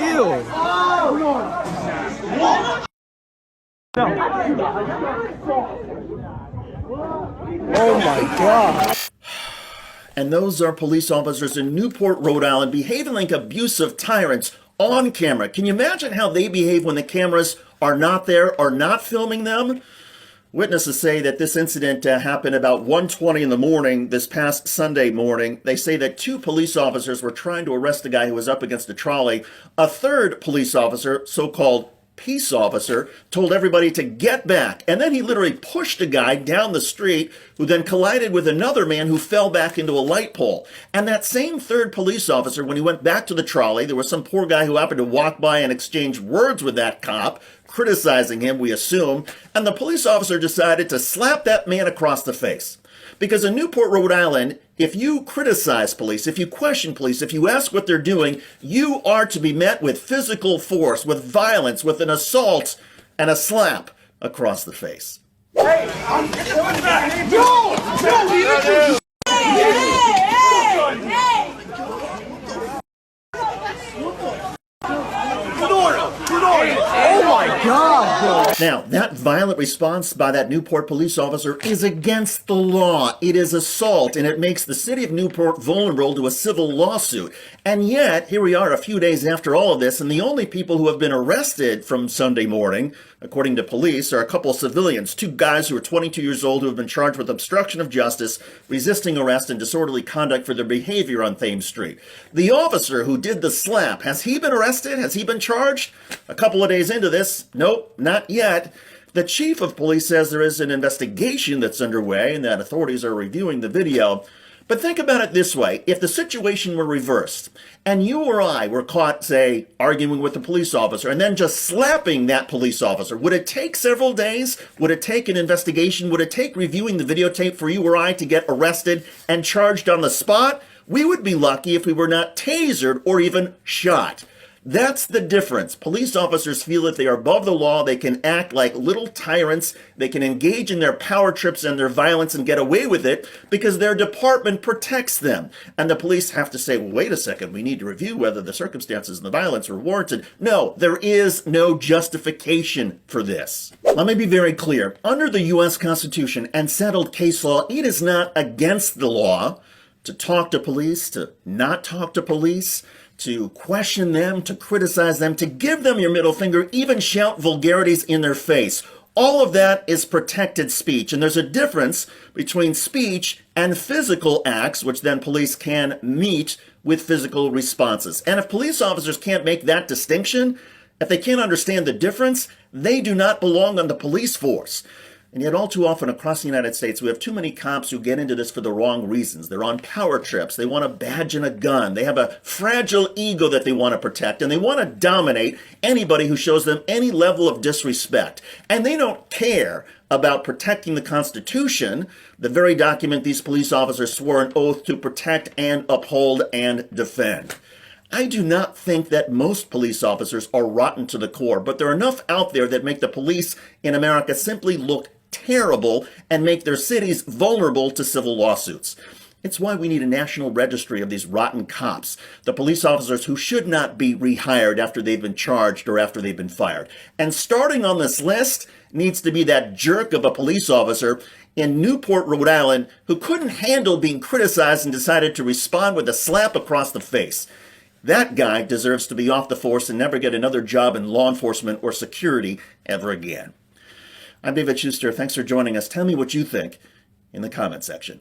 deal? Oh my God. And those are police officers in Newport, Rhode Island, behaving like abusive tyrants on camera. Can you imagine how they behave when the cameras are not there or not filming them? Witnesses say that this incident happened about 1:20 in the morning this past Sunday morning. They say that two police officers were trying to arrest a guy who was up against a trolley. A third police officer, so-called peace officer, told everybody to get back. And then he literally pushed a guy down the street who then collided with another man who fell back into a light pole. And that same third police officer, when he went back to the trolley, there was some poor guy who happened to walk by and exchange words with that cop, criticizing him, we assume, and the police officer decided to slap that man across the face. Because in Newport, Rhode Island, if you criticize police, if you question police, if you ask what they're doing, you are to be met with physical force, with violence, with an assault, and a slap across the face. Hey, I'm coming back. No, Oh my God, bro. Now, that violent response by that Newport police officer is against the law. It is assault, and it makes the city of Newport vulnerable to a civil lawsuit. And yet, here we are a few days after all of this, and the only people who have been arrested from Sunday morning, according to police, are a couple of civilians, two guys who are 22 years old who have been charged with obstruction of justice, resisting arrest, and disorderly conduct for their behavior on Thames Street. The officer who did the slap, has he been arrested? Has he been charged? A couple of days into this, nope, not yet. The chief of police says there is an investigation that's underway and that authorities are reviewing the video. But think about it this way. If the situation were reversed and you or I were caught, say, arguing with a police officer and then just slapping that police officer, would it take several days? Would it take an investigation? Would it take reviewing the videotape for you or I to get arrested and charged on the spot? We would be lucky if we were not tasered or even shot. That's the difference. Police officers feel that they are above the law. They can act like little tyrants. They can engage in their power trips and their violence and get away with it because their department protects them. And the police have to say, well, wait a second, we need to review whether the circumstances and the violence are warranted. No, there is no justification for this. Let me be very clear. Under the U.S. Constitution and settled case law, it is not against the law to talk to police, to not talk to police, to question them, to criticize them, to give them your middle finger, even shout vulgarities in their face. All of that is protected speech. And there's a difference between speech and physical acts, which then police can meet with physical responses. And if police officers can't make that distinction, if they can't understand the difference, they do not belong on the police force. And yet all too often across the United States, we have too many cops who get into this for the wrong reasons. They're on power trips. They want a badge and a gun. They have a fragile ego that they want to protect, and they want to dominate anybody who shows them any level of disrespect. And they don't care about protecting the Constitution, the very document these police officers swore an oath to protect and uphold and defend. I do not think that most police officers are rotten to the core, but there are enough out there that make the police in America simply look terrible and make their cities vulnerable to civil lawsuits. It's why we need a national registry of these rotten cops, the police officers who should not be rehired after they've been charged or after they've been fired. And starting on this list needs to be that jerk of a police officer in Newport, Rhode Island, who couldn't handle being criticized and decided to respond with a slap across the face. That guy deserves to be off the force and never get another job in law enforcement or security ever again. I'm David Schuster. Thanks for joining us. Tell me what you think in the comment section.